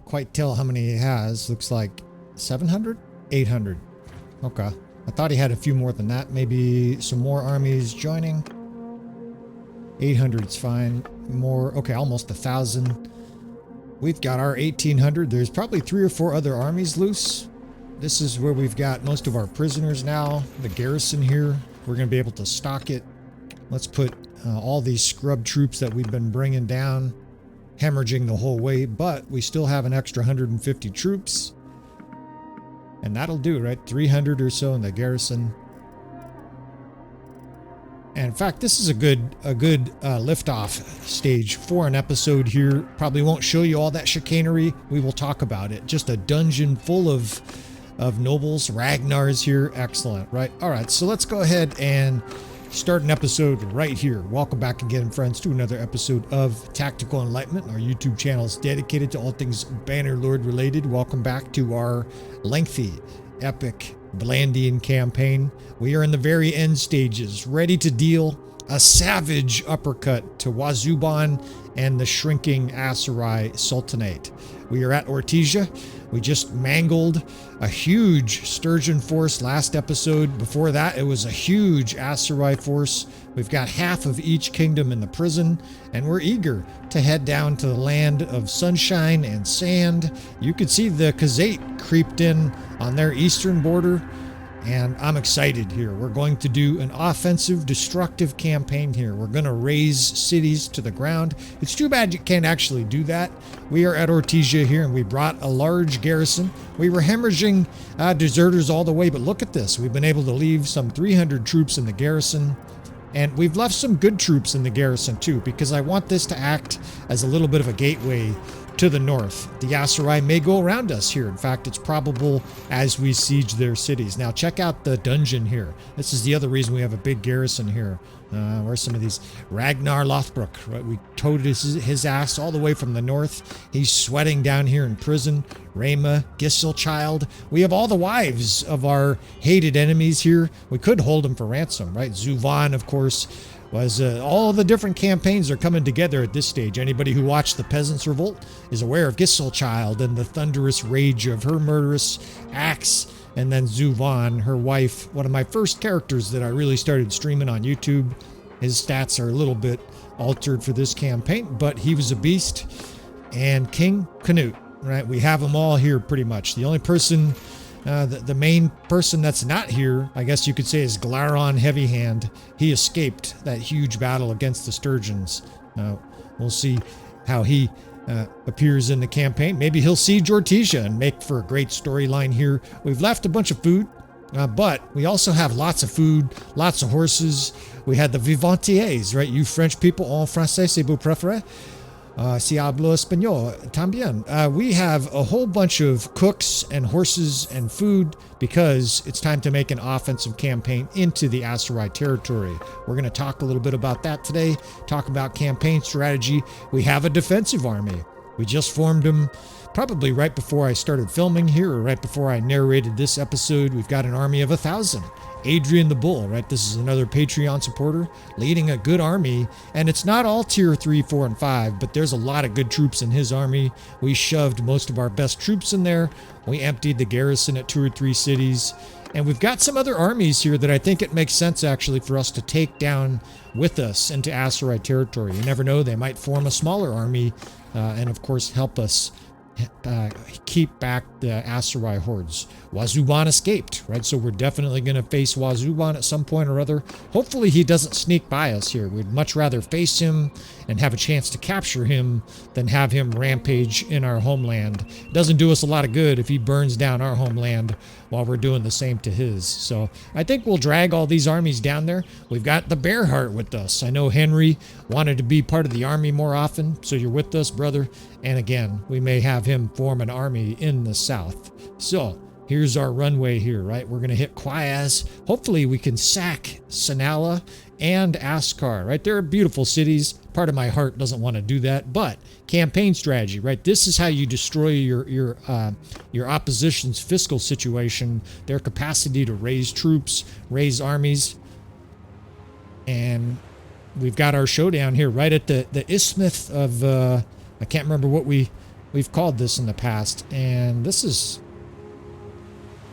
quite tell how many he has. Looks like 700? 800. Okay. I thought he had a few more than that. Maybe some more armies joining. 800's fine. More. Okay, almost 1,000. We've got our 1,800. There's probably 3 or 4 other armies loose. This is where we've got most of our prisoners now. The garrison here. We're going to be able to stock it. Let's put all these scrub troops that we've been bringing down, hemorrhaging the whole way, but we still have an extra 150 troops. And that'll do, right? 300 or so in the garrison. And in fact, this is a good liftoff stage for an episode here. Probably won't show you all that chicanery. We will talk about it. Just a dungeon full of nobles. Ragnar's here. Excellent, right? All right, so let's go ahead and start an episode right here. Welcome back again, friends, to another episode of Tactical Enlightenment. Our YouTube channel is dedicated to all things Bannerlord related. Welcome back to our lengthy, epic Vlandian campaign. We are in the very end stages, ready to deal a savage uppercut to Wazuban and the shrinking Aserai Sultanate. We are at Ortesia. We just mangled a huge Sturgian force last episode. Before that, it was a huge Aserai force. We've got half of each kingdom in the prison, and we're eager to head down to the land of sunshine and sand. You can see the Khazate creeped in on their eastern border, and I'm excited here. We're going to do an offensive, destructive campaign here. We're going to raise cities to the ground. It's too bad you can't actually do that. We are at Ortesia here, and we brought a large garrison. We were hemorrhaging deserters all the way, but look at this. We've been able to leave some 300 troops in the garrison, and we've left some good troops in the garrison too, because I want this to act as a little bit of a gateway to the north. The Aserai may go around us here. In fact, it's probable as we siege their cities. Now, check out the dungeon here. This is the other reason we have a big garrison here. Where's some of these? Ragnar Lothbrok, right? We towed his ass all the way from the north. He's sweating down here in prison. Rayma, Gisselchild. We have all the wives of our hated enemies here. We could hold them for ransom, right? Zuvan, of course, was all the different campaigns are coming together at this stage. Anybody who watched the Peasants' Revolt is aware of Gisselchild and the thunderous rage of her murderous axe. And then Zuvan, her wife, one of my first characters that I really started streaming on YouTube. His stats are a little bit altered for this campaign, but he was a beast. And King Canute, right? We have them all here pretty much. The only person, the main person that's not here, I guess you could say, is Glaron Heavyhand. He escaped that huge battle against the Sturgians. We'll see how he appears in the campaign. Maybe he'll siege Ortesia and make for a great storyline here. We've left a bunch of food, but we also have lots of food, lots of horses. We had the vivantiers, right? You French people, en français, c'est vous préférez? Si hablo español también. We have a whole bunch of cooks and horses and food because it's time to make an offensive campaign into the Aserai territory. We're going to talk a little bit about that today, talk about campaign strategy. We have a defensive army. We just formed them probably right before I started filming here, or right before I narrated this episode. We've got an army of 1,000. Adrian the Bull, right? This is another Patreon supporter leading a good army, and it's not all tier 3, 4, and 5, but there's a lot of good troops in his army. We shoved most of our best troops in there. We emptied the garrison at 2 or 3 cities, and we've got some other armies here that I think it makes sense actually for us to take down with us into Aserai territory. You never know, they might form a smaller army and of course help us keep back the Aserai hordes. Wazuban escaped, right? So we're definitely going to face Wazuban at some point or other. Hopefully he doesn't sneak by us here. We'd much rather face him and have a chance to capture him than have him rampage in our homeland. It doesn't do us a lot of good if he burns down our homeland while we're doing the same to his. So I think we'll drag all these armies down there. We've got the Bearheart with us. I know Henry wanted to be part of the army more often, so you're with us, brother. And again, we may have him form an army in the south. So here's our runway here, right? We're going to hit Quayaz. Hopefully we can sack Sanala and Askar, right? They're beautiful cities. Part of my heart doesn't want to do that, but campaign strategy, right? This is how you destroy your opposition's fiscal situation, their capacity to raise troops, raise armies. And we've got our showdown here right at the isthmus of, I can't remember what we We've called this in the past, and this is...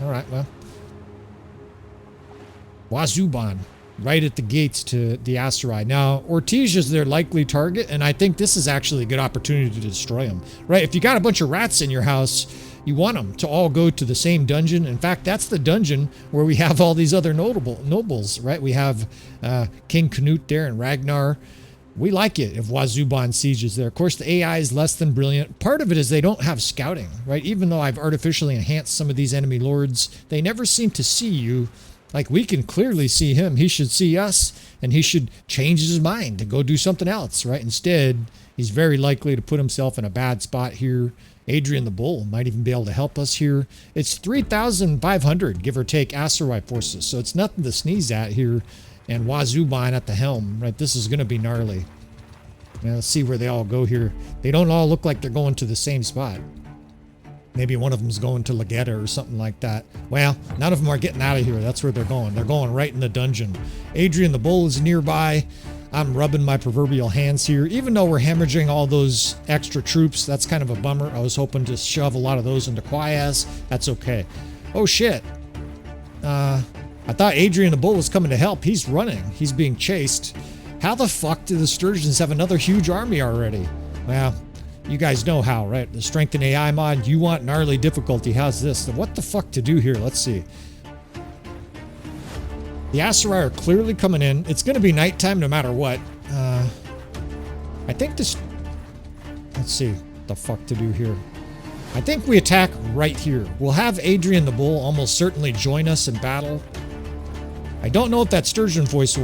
All right, well... Wazuban, right at the gates to the asteroid. Now, Ortiz is their likely target, and I think this is actually a good opportunity to destroy them. Right, if you got a bunch of rats in your house, you want them to all go to the same dungeon. In fact, that's the dungeon where we have all these other nobles, right? We have King Canute there and Ragnar. We like it if Wazuban sieges there. Of course, the AI is less than brilliant. Part of it is they don't have scouting, right? Even though I've artificially enhanced some of these enemy lords, they never seem to see you. Like, we can clearly see him. He should see us, and he should change his mind and go do something else, right? Instead, he's very likely to put himself in a bad spot here. Adrian the Bull might even be able to help us here. It's 3,500, give or take, asteroid forces, so it's nothing to sneeze at here. And Wazuban at the helm, right? This is going to be gnarly. Now, let's see where they all go here. They don't all look like they're going to the same spot. Maybe one of them's going to Legetta or something like that. Well, none of them are getting out of here. That's where they're going. They're going right in the dungeon. Adrian the Bull is nearby. I'm rubbing my proverbial hands here. Even though we're hemorrhaging all those extra troops, that's kind of a bummer. I was hoping to shove a lot of those into Quayas. That's okay. Oh, shit. I thought Adrian the Bull was coming to help. He's running. He's being chased. How the fuck do the Sturgians have another huge army already? Well, you guys know how, right? The StrengthenAI mod, you want gnarly difficulty. How's this? What the fuck to do here? Let's see. The Aserai are clearly coming in. It's going to be nighttime no matter what. I think this... Let's see what the fuck to do here. I think we attack right here. We'll have Adrian the Bull almost certainly join us in battle. I don't know if that Sturgian force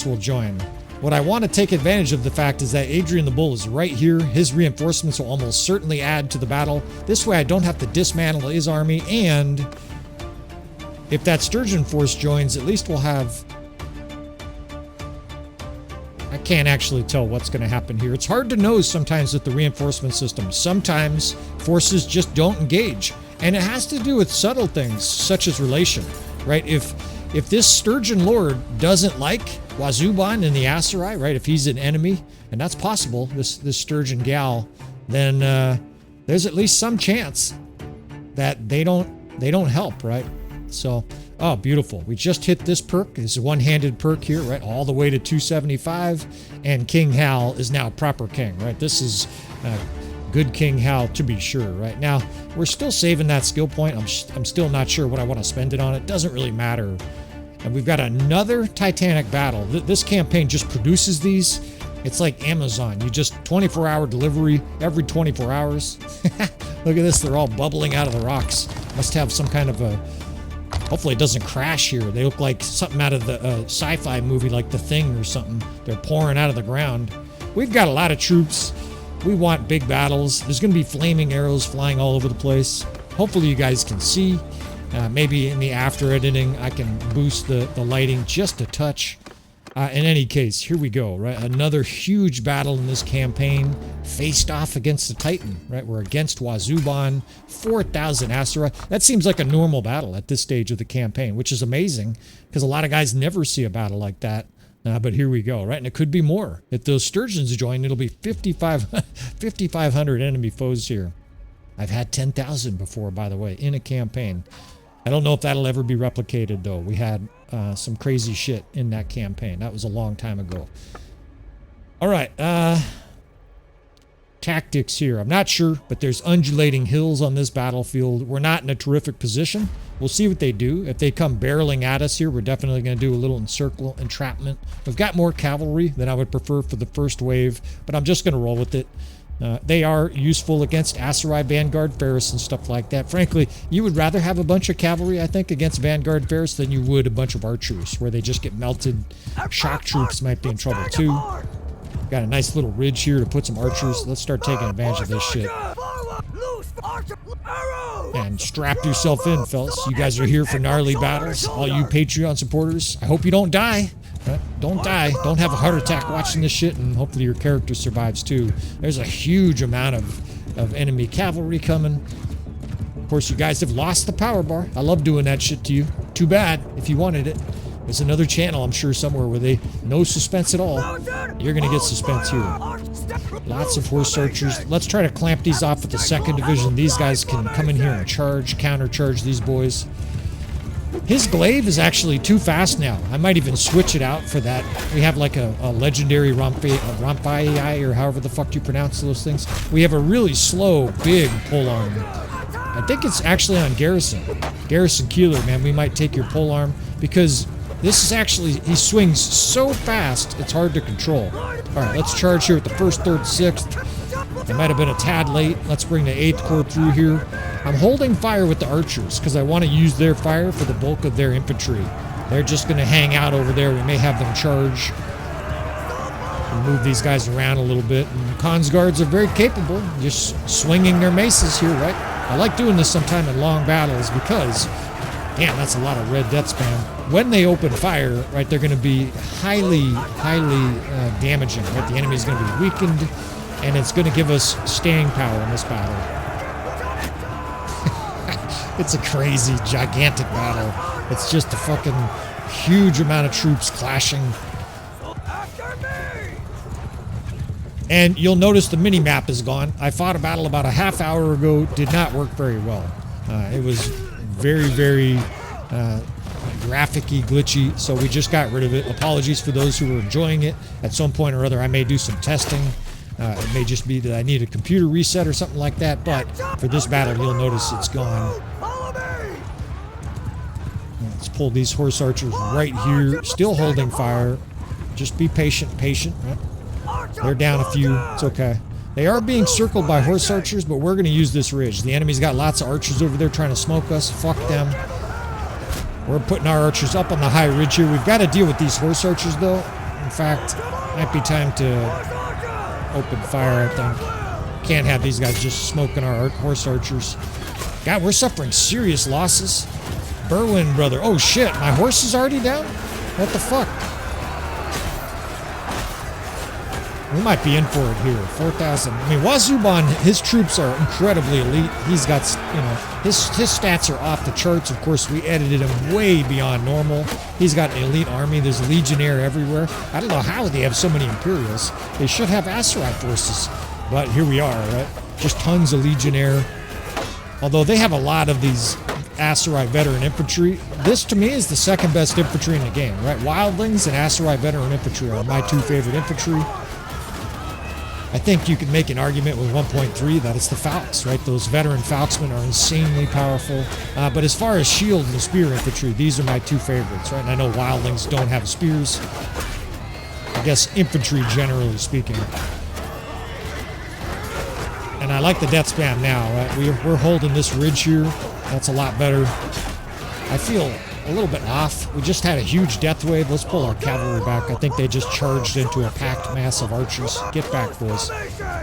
will join. What I want to take advantage of the fact is that Adrian the Bull is right here. His reinforcements will almost certainly add to the battle. This way I don't have to dismantle his army, and if that Sturgian force joins, at least we'll have... I can't actually tell what's going to happen here. It's hard to know sometimes with the reinforcement system. Sometimes forces just don't engage, and it has to do with subtle things such as relation, right? If this Sturgian Lord doesn't like Wazuban in the Aserai, right? If he's an enemy, and that's possible, this Sturgian gal, then there's at least some chance that they don't help, right? So, oh, beautiful. We just hit this perk. It's a one-handed perk here, right? All the way to 275, and King Hal is now proper king, right? This is good King Hal to be sure, right? Now, we're still saving that skill point. I'm still not sure what I want to spend it on. It doesn't really matter. And we've got another Titanic battle. This campaign just produces these. It's like Amazon. You just 24-hour delivery every 24 hours. Look at this. They're all bubbling out of the rocks. Must have some kind of a... Hopefully it doesn't crash here. They look like something out of the sci-fi movie like The Thing or something. They're pouring out of the ground. We've got a lot of troops. We want big battles. There's going to be flaming arrows flying all over the place. Hopefully you guys can see. Maybe in the after editing, I can boost the lighting just a touch. In any case, here we go, right? Another huge battle in this campaign, faced off against the Titan, right? We're against Wazuban, 4,000 asteroid. That seems like a normal battle at this stage of the campaign, which is amazing because a lot of guys never see a battle like that. But here we go, right? And it could be more. If those Sturgians join, it'll be 5,500 enemy foes here. I've had 10,000 before, by the way, in a campaign. I don't know if that'll ever be replicated, though. We had some crazy shit in that campaign. That was a long time ago. All right. Tactics here. I'm not sure, but there's undulating hills on this battlefield. We're not in a terrific position. We'll see what they do. If they come barreling at us here, we're definitely going to do a little encircle entrapment. We've got more cavalry than I would prefer for the first wave, but I'm just going to roll with it. They are useful against Aserai, Vanguard, Ferris, and stuff like that. Frankly, you would rather have a bunch of cavalry, I think, against Vanguard, Ferris than you would a bunch of archers, where they just get melted. Shock troops might be in trouble, too. Got a nice little ridge here to put some archers. Let's start taking advantage of this shit. And strap yourself in, fellas. You guys are here for gnarly battles. All you Patreon supporters, I hope you don't die. Don't die. Don't have a heart attack watching this shit, and hopefully your character survives too. There's a huge amount of enemy cavalry coming. Of course, you guys have lost the power bar. I love doing that shit to you. Too bad if you wanted it. There's another channel, I'm sure, somewhere where they no suspense at all. You're gonna get suspense here. Lots of horse archers. Let's try to clamp these off with the 2nd Division. These guys can come in here and charge, counter-charge these boys. His glaive is actually too fast now. I might even switch it out for that. We have like a legendary Rampai, or however the fuck you pronounce those things. We have a really slow, big polearm. I think it's actually on garrison. Garrison Keeler, man, we might take your polearm because this is actually, he swings so fast, it's hard to control. All right, let's charge here with the 1st, 3rd, 6th. It might have been a tad late. Let's bring the 8th Corps through here. I'm holding fire with the archers because I want to use their fire for the bulk of their infantry. They're just going to hang out over there. We may have them charge. We'll move these guys around a little bit. And Khan's guards are very capable, just swinging their maces here, right? I like doing this sometime in long battles because, damn, that's a lot of red death spam. When they open fire, right, they're going to be highly damaging, right? The enemy's going to be weakened, and it's going to give us staying power in this battle. It's a crazy, gigantic battle. It's just a fucking huge amount of troops clashing. And you'll notice the mini-map is gone. I fought a battle about a half hour ago. Did not work very well. It was very, very graphic-y, glitchy, so we just got rid of it. Apologies for those who were enjoying it. At some point or other, I may do some testing. It may just be that I need a computer reset or something like that, but for this battle, you'll notice it's gone. Let's pull these horse archers right here, still holding fire. Just be patient, right? They're down a few, it's okay. They are being circled by horse archers, but we're gonna use this ridge. The enemy's got lots of archers over there trying to smoke us, fuck them. We're putting our archers up on the high ridge here. We've got to deal with these horse archers though. In fact, might be time to open fire, I think. Can't have these guys just smoking our horse archers. God, we're suffering serious losses. Berwin, brother. Oh shit, my horse is already down? What the fuck? We might be in for it here. 4,000. I mean, Wazuban, his troops are incredibly elite. He's got, you know, his stats are off the charts. Of course, we edited him way beyond normal. He's got an elite army. There's Legionnaire everywhere. I don't know how they have so many Imperials. They should have Aserai forces. But here we are, right? Just tons of Legionnaire. Although they have a lot of these Aserai veteran infantry. This, to me, is the 2nd best infantry in the game, right? Wildlings and Aserai veteran infantry are my 2 favorite infantry. I think you could make an argument with 1.3 that it's the Falcons, right? Those veteran Falksmen are insanely powerful. But as far as shield and spear infantry, these are my 2 favorites, right? And I know wildlings don't have spears. I guess infantry, generally speaking. And I like the death spam now, right? We're holding this ridge here. That's a lot better. I feel a little bit off. We just had a huge death wave. Let's pull our cavalry back. I think they just charged into a packed mass of archers. Get back, boys.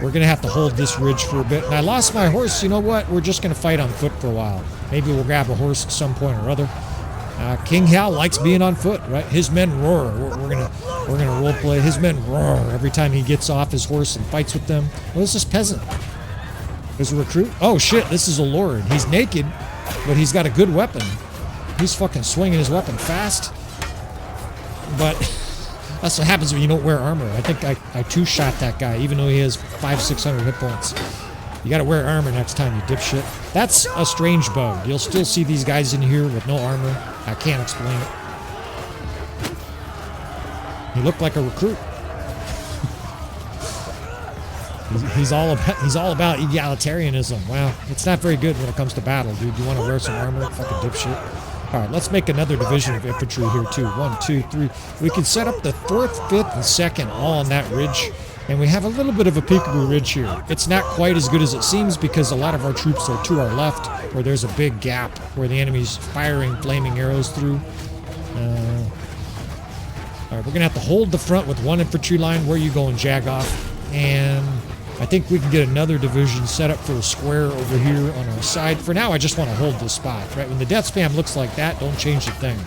We're going to have to hold this ridge for a bit. And I lost my horse. You know what? We're just going to fight on foot for a while. Maybe we'll grab a horse at some point or other. King Hal likes being on foot, right? His men roar. We're gonna role play. His men roar every time he gets off his horse and fights with them. What is this peasant? There's a recruit. Oh shit! This is a lord. He's naked, but he's got a good weapon. He's fucking swinging his weapon fast. But that's what happens when you don't wear armor. I think I two-shot that guy, even though he has 500-600 hit points. You gotta wear armor next time, you dipshit. That's a strange bug. You'll still see these guys in here with no armor. I can't explain it. He looked like a recruit. He's all about egalitarianism. Wow, it's not very good when it comes to battle, dude. You want to wear some armor? Fucking dipshit. All right, let's make another division of infantry here too. 1, 2, 3. We can set up the 4th, 5th, and 2nd all on that ridge. And we have a little bit of a peekaboo ridge here. It's not quite as good as it seems because a lot of our troops are to our left, where there's a big gap where the enemy's firing flaming arrows through. All right, we're gonna have to hold the front with 1 infantry line. Where are you going, Jagoff? And I think we can get another division set up for a square over here on our side. For now, I just want to hold this spot, right? When the death spam looks like that, don't change the thing.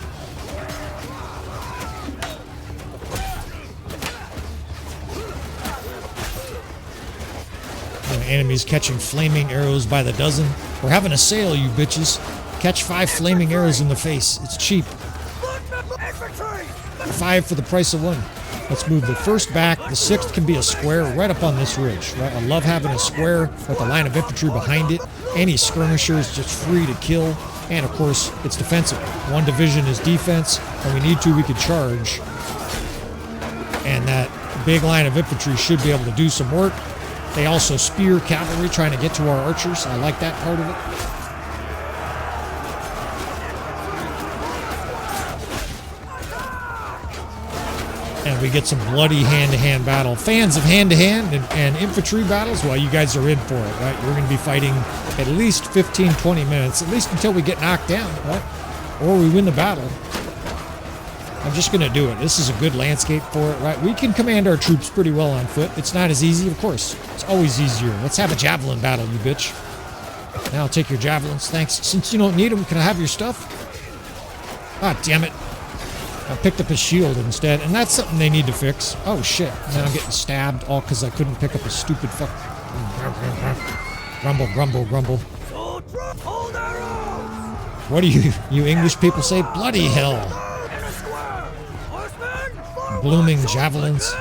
Enemies catching flaming arrows by the dozen. We're having a sale, you bitches. Catch 5 flaming arrows in the face. It's cheap. 5 for the price of 1. Let's move the 1st back. The 6th can be a square right up on this ridge, right? I love having a square with a line of infantry behind it. Any skirmisher is just free to kill. And of course, it's defensive. 1 division is defense. When we need to, we could charge. And that big line of infantry should be able to do some work. They also spear cavalry trying to get to our archers. I like that part of it. And we get some bloody hand-to-hand battle. Fans of hand-to-hand and infantry battles, well, you guys are in for it, right? We're going to be fighting at least 15, 20 minutes, at least until we get knocked down, right? Or we win the battle. I'm just going to do it. This is a good landscape for it, right? We can command our troops pretty well on foot. It's not as easy, of course. It's always easier. Let's have a javelin battle, you bitch. Now I'll take your javelins. Thanks. Since you don't need them, can I have your stuff? Ah, damn it. I picked up a shield instead, and that's something they need to fix. Oh, shit. Now I'm getting stabbed, all because I couldn't pick up a stupid fuck. Grumble, grumble, grumble. What do you English people say? Bloody hell. Blooming javelins.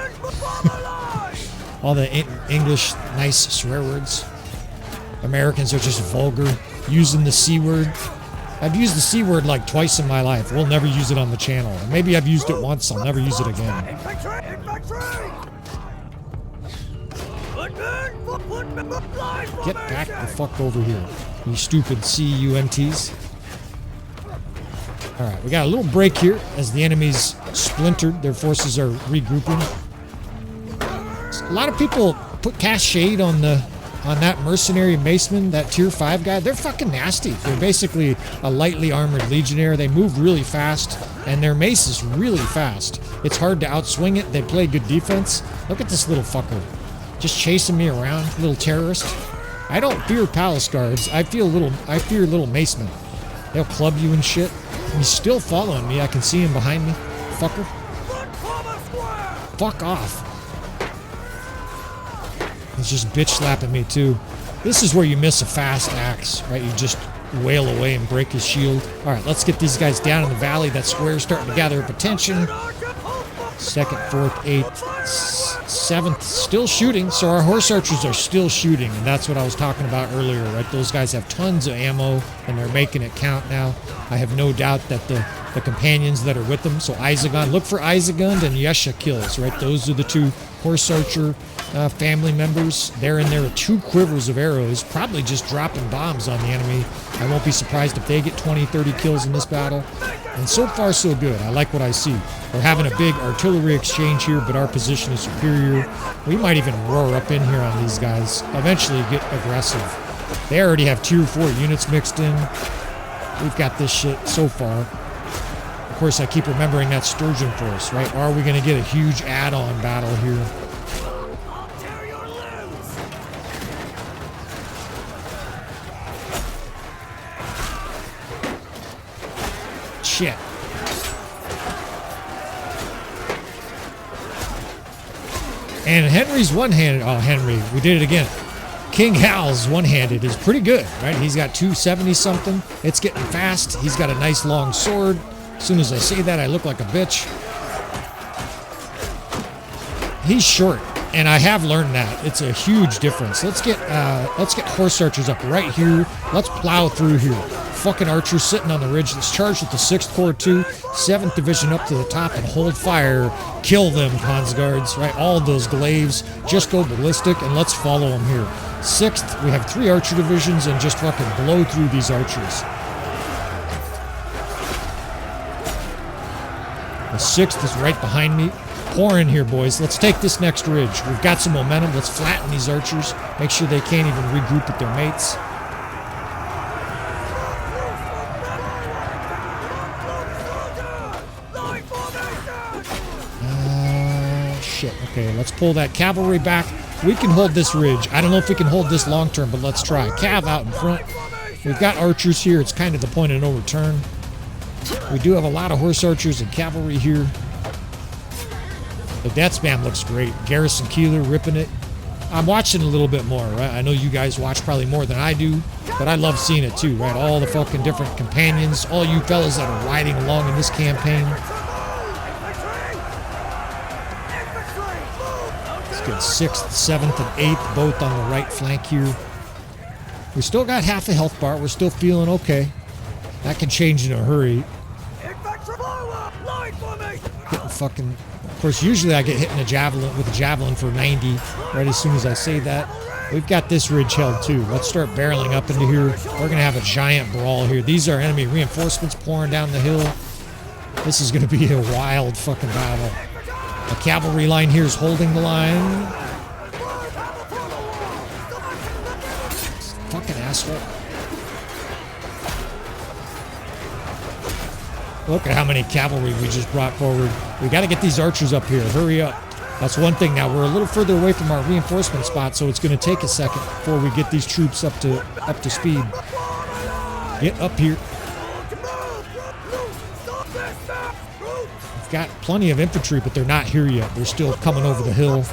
All the English nice swear words. Americans are just vulgar, using the C word. I've used the C word like twice in my life. We'll never use it on the channel. Maybe I've used it once, I'll never use it again. Get back the fuck over here, you stupid CUNTs. Alright, we got a little break here as the enemy's splintered. Their forces are regrouping. A lot of people cast shade on that mercenary maceman, that tier 5 guy. They're fucking nasty. They're basically a lightly armored legionnaire. They move really fast, and their mace is really fast. It's hard to outswing it. They play good defense. Look at this little fucker. Just chasing me around, little terrorist. I don't fear palace guards. I fear little macemen. They'll club you and shit. He's still following me. I can see him behind me. Fucker. Fuck off. He's just bitch slapping me too. This is where you miss a fast axe, right? You just wail away and break his shield. Alright, let's get these guys down in the valley. That square's starting to gather up attention. 2nd, 4th, 8th, 7th, still shooting. So our horse archers are still shooting, and that's what I was talking about earlier, right? Those guys have tons of ammo, and they're making it count now. I have no doubt that the companions that are with them, so Izagan, look for Izagund and Yesha kills, right? Those are the 2 horse archer family members. They're in there with 2 quivers of arrows, probably just dropping bombs on the enemy. I won't be surprised if they get 20, 30 kills in this battle. And so far, so good. I like what I see. We're having a big artillery exchange here, but our position is superior. We might even roar up in here on these guys. Eventually get aggressive. They already have tier 4 units mixed in. We've got this shit so far. Of course, I keep remembering that Sturgian force, right? Are we going to get a huge add-on battle here? Shit. And Henry's one-handed. Oh, Henry, we did it again. King Hal's one-handed is pretty good, right? He's got 270-something. It's getting fast. He's got a nice long sword. As soon as I say that, I look like a bitch. He's short, and I have learned that. It's a huge difference. Let's get horse archers up right here. Let's plow through here. Fucking archers sitting on the ridge. Let's charge with the 6th Corps too. 7th Division up to the top and hold fire. Kill them, Khans guards, right? All of those glaives. Just go ballistic, and let's follow them here. 6th, we have 3 archer divisions, and just fucking blow through these archers. The 6th is right behind me. Pour in here, boys. Let's take this next ridge. We've got some momentum. Let's flatten these archers. Make sure they can't even regroup with their mates. Shit. Okay, let's pull that cavalry back. We can hold this ridge. I don't know if we can hold this long term, but let's try. Cav out in front. We've got archers here. It's kind of the point of no return. We do have a lot of horse archers and cavalry here. The death spam looks great. Garrison Keeler ripping it. I'm watching a little bit more, right? I know you guys watch probably more than I do, but I love seeing it too, right? All the fucking different companions, all you fellas that are riding along in this campaign. good. 6th, 7th, and 8th, both on the right flank here. We still got half a health bar. We're still feeling okay. That can change in a hurry. Getting fucking... Of course, usually I get hit in a javelin with a javelin for 90 right as soon as I say that. We've got this ridge held too. Let's start barreling up into here. We're going to have a giant brawl here. These are enemy reinforcements pouring down the hill. This is going to be a wild fucking battle. The cavalry line here is holding the line. Fucking asshole. Look at how many cavalry we just brought forward. We got to get these archers up here. Hurry up. That's one thing. Now we're a little further away from our reinforcement spot, so it's going to take a second before we get these troops up to speed. Get up here. We've got plenty of infantry, but they're not here yet. They're still coming over the hill.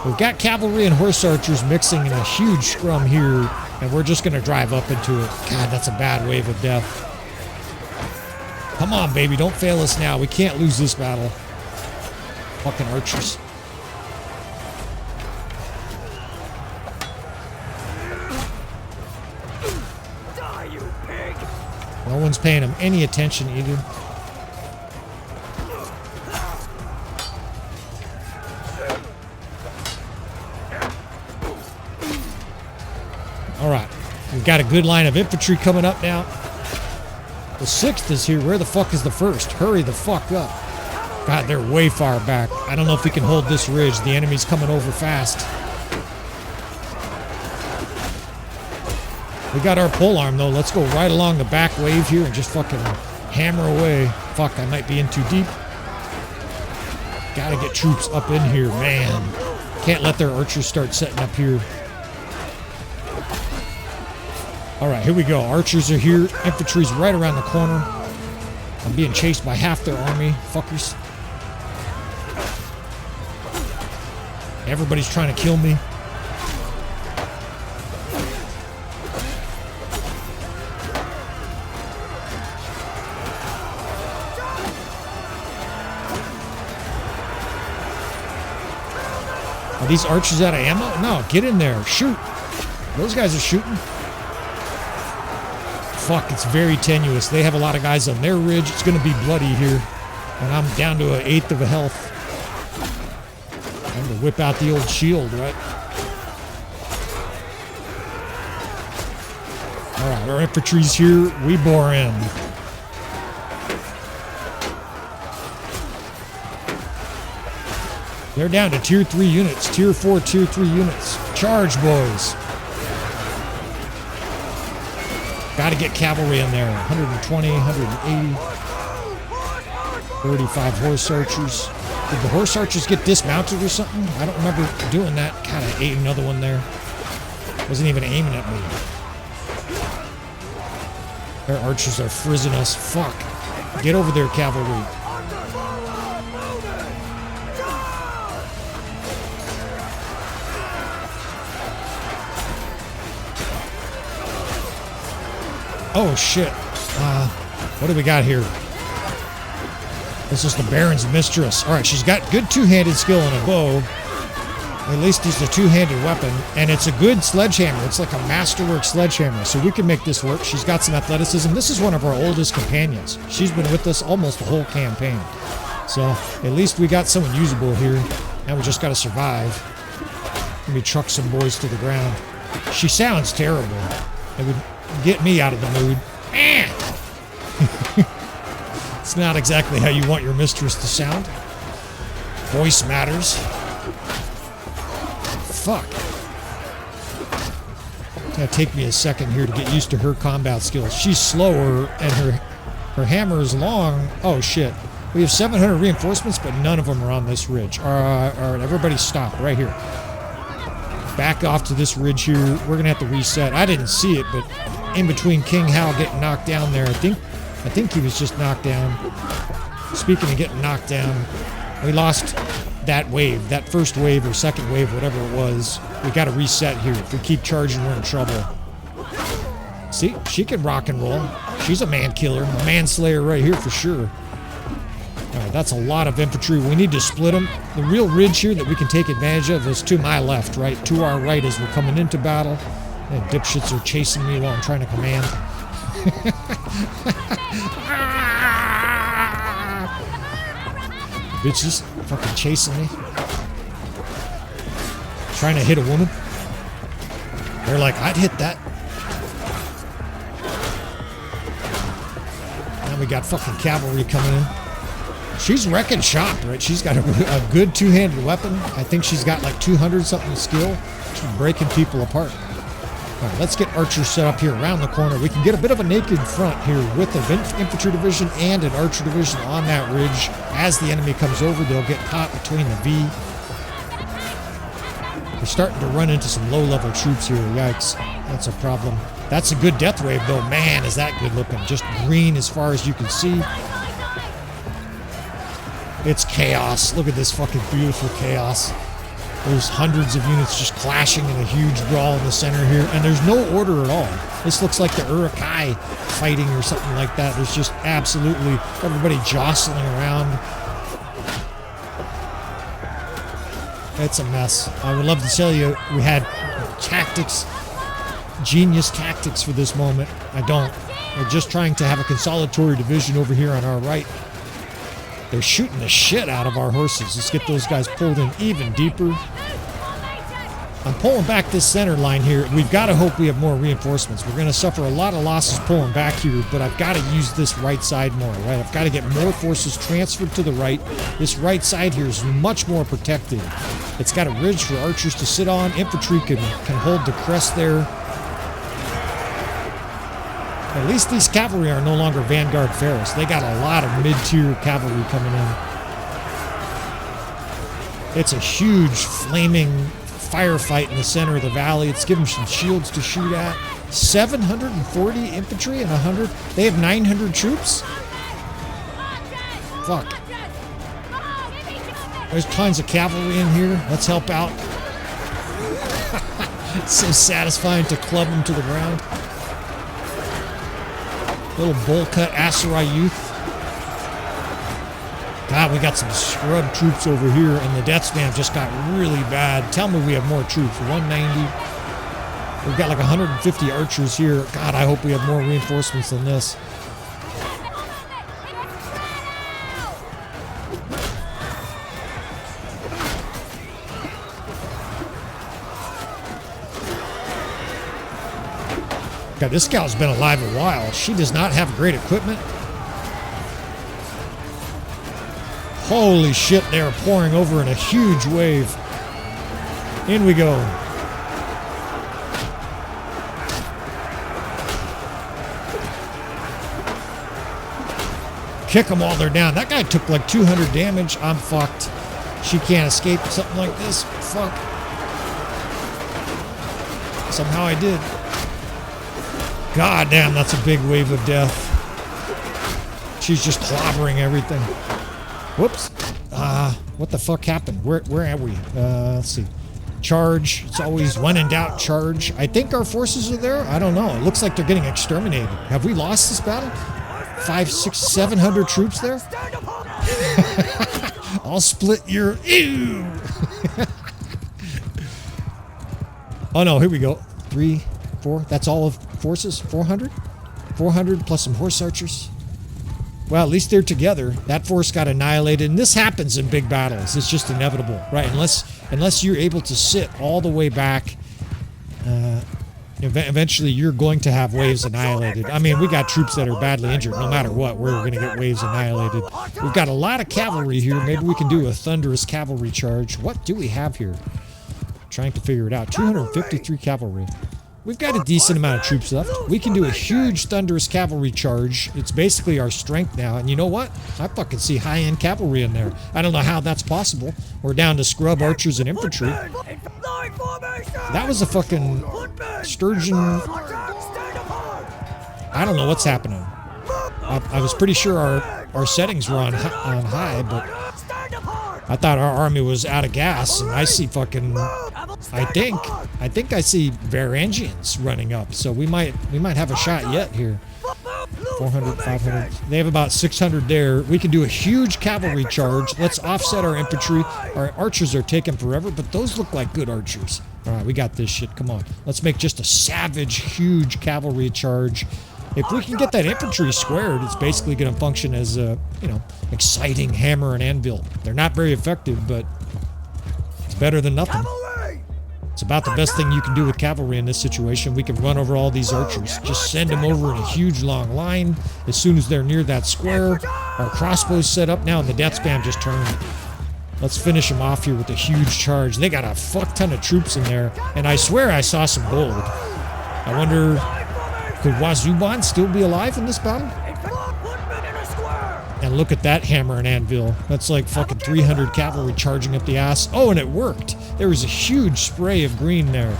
We've got cavalry and horse archers mixing in a huge scrum here, and we're just going to drive up into it. God, that's a bad wave of death. Come on, baby, don't fail us now. We can't lose this battle. Fucking archers. No one's paying him any attention either. All right, we've got a good line of infantry coming up now. The 6th is here. Where the fuck is the 1st? Hurry the fuck up. God, they're way far back. I don't know if we can hold this ridge. The enemy's coming over fast. We got our polearm, though. Let's go right along the back wave here and just fucking hammer away. Fuck, I might be in too deep. Gotta get troops up in here, man. Can't let their archers start setting up here. All right, here we go. Archers are here. Infantry's right around the corner. I'm being chased by half their army. Fuckers. Everybody's trying to kill me. Are these archers out of ammo? No, get in there. Shoot. Those guys are shooting. Fuck, it's very tenuous. They have a lot of guys on their ridge. It's going to be bloody here. And I'm down to an 1/8 of a health. Time to whip out the old shield, right? Alright, our infantry's here. We bore in. They're down to tier 3 units. Tier 4, tier 3 units. Charge, boys. Got to get cavalry in there. 120, 180. 35 horse archers. Did the horse archers get dismounted or something? I don't remember doing that. God, I ate another one there. Wasn't even aiming at me. Their archers are frizzing us. Fuck. Get over there, cavalry. Oh, shit. What do we got here? This is the Baron's Mistress. All right, she's got good two-handed skill and a bow. At least it's a two-handed weapon. And it's a good sledgehammer. It's like a masterwork sledgehammer. So we can make this work. She's got some athleticism. This is one of our oldest companions. She's been with us almost the whole campaign. So at least we got someone usable here. Now we just got to survive. Let me truck some boys to the ground. She sounds terrible. It would get me out of the mood. It's not exactly how you want your mistress to sound. Voice matters. Fuck. It's gonna take me a second here to get used to her combat skills. She's slower and her hammer is long. Oh shit. We have 700 reinforcements, but none of them are on this ridge. All right, everybody stop right here. Back off to this ridge here. We're gonna have to reset. I didn't see it, but in between King Hal getting knocked down there, I think he was just knocked down. Speaking of getting knocked down, we lost that wave, that first wave or second wave, whatever it was. We got to reset here. If we keep charging, we're in trouble. See, she can rock and roll. She's a man killer, a manslayer right here for sure. Alright, that's a lot of infantry. We need to split them. The real ridge here that we can take advantage of is to my left, right? To our right as we're coming into battle. And dipshits are chasing me while I'm trying to command. Bitches fucking chasing me. Trying to hit a woman. They're like, I'd hit that. Now we got fucking cavalry coming in. She's wrecking shop, right? She's got a good two-handed weapon. I think she's got like 200 something skill. She's breaking people apart. All right, let's get archers set up here around the corner. We can get a bit of a naked front here with an infantry division and an archer division on that ridge. As the enemy comes over, they'll get caught between the V. We're starting to run into some low-level troops here. Yikes. That's a problem. That's a good death wave, though. Man, is that good looking. Just green as far as you can see. It's chaos. Look at this fucking beautiful chaos. There's hundreds of units just clashing in a huge brawl in the center here. And there's no order at all. This looks like the Urukai fighting or something like that. There's just absolutely everybody jostling around. It's a mess. I would love to tell you we had tactics, genius tactics for this moment. I don't. We're just trying to have a consolidatory division over here on our right. They're shooting the shit out of our horses. Let's get those guys pulled in even deeper. I'm pulling back this center line here. We've got to hope we have more reinforcements. We're going to suffer a lot of losses pulling back here, but I've got to use this right side more, right? I've got to get more forces transferred to the right. This right side here is much more protected. It's got a ridge for archers to sit on. Infantry can hold the crest there. At least these cavalry are no longer Vanguard Ferris. They got a lot of mid-tier cavalry coming in. It's a huge flaming firefight in the center of the valley. It's given them some shields to shoot at. 740 infantry and 100. They have 900 troops? Fuck. There's tons of cavalry in here. Let's help out. It's so satisfying to club them to the ground. Little bowl cut Asarai youth. God, we got some scrub troops over here, and the death spam just got really bad. Tell me we have more troops. 190. We've got like 150 archers here. God, I hope we have more reinforcements than this. God, this gal's been alive a while. She does not have great equipment. Holy shit, they are pouring over in a huge wave. In we go. Kick them while they're down. That guy took like 200 damage. I'm fucked. She can't escape something like this. Fuck. Somehow I did. God damn, that's a big wave of death. She's just clobbering everything. Whoops. What the fuck happened? Where are we? Let's see. Charge. It's always when in doubt, charge. I think our forces are there. I don't know. It looks like they're getting exterminated. Have we lost this battle? 500, 600, 700 troops there? I'll split your... Ew! Oh no, here we go. 3, 4. That's all of forces. 400? 400 plus some horse archers. Well, at least they're together. That force got annihilated, and this happens in big battles. It's just inevitable, right? Unless you're able to sit all the way back, eventually you're going to have waves annihilated. I mean, we got troops that are badly injured. No matter what, we're going to get waves annihilated. We've got a lot of cavalry here. Maybe we can do a thunderous cavalry charge. What do we have here? Trying to figure it out. 253 cavalry. We've got a decent amount of troops left. We can do a huge thunderous cavalry charge. It's basically our strength now. And you know what? I fucking see high-end cavalry in there. I don't know how that's possible. We're down to scrub archers and infantry. That was a fucking Sturgian. I don't know what's happening. I was pretty sure our settings were on high, but I thought our army was out of gas, and I see fucking... I think I see Varangians running up, so we might have a shot yet here. 400, 500. They have about 600 there. We can do a huge cavalry charge. Let's offset our infantry. Our archers are taking forever, but those look like good archers. All right, we got this shit. Come on. Let's make just a savage, huge cavalry charge. If we can get that infantry squared, it's basically going to function as a, you know, exciting hammer and anvil. They're not very effective, but it's better than nothing. It's about the best thing you can do with cavalry in this situation. We can run over all these archers. Just send them over in a huge long line. As soon as they're near that square, our crossbows set up now, and the death spam just turned. Let's finish them off here with a huge charge. They got a fuck ton of troops in there, and I swear I saw some gold. I wonder, could Wazuban still be alive in this battle? And look at that hammer and anvil. That's like fucking 300 cavalry charging up the ass. Oh, and it worked. There was a huge spray of green there.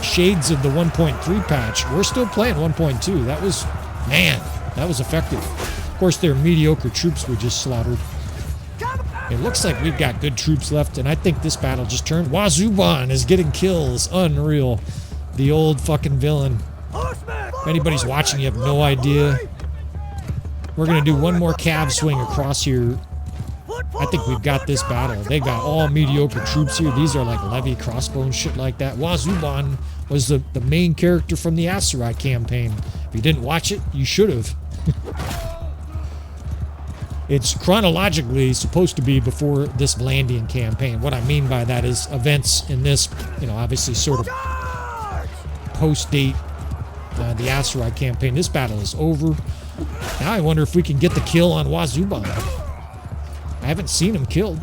Shades of the 1.3 patch. We're still playing 1.2. That was, man, that was effective. Of course, they're mediocre troops we just slaughtered. It looks like we've got good troops left, and I think this battle just turned. Wazuban is getting kills. Unreal. The old fucking villain. If anybody's watching, you have no idea. We're going to do one more cav swing across here. I think we've got this battle. They got all mediocre troops here. These are like levy crossbow and shit like that. Wazuban was the main character from the Aserai campaign. If you didn't watch it, you should have. It's chronologically supposed to be before this Vlandian campaign. What I mean by that is events in this, you know, obviously sort of post-date the Aserai campaign. This battle is over. Now I wonder if we can get the kill on Wazuban. I haven't seen him killed.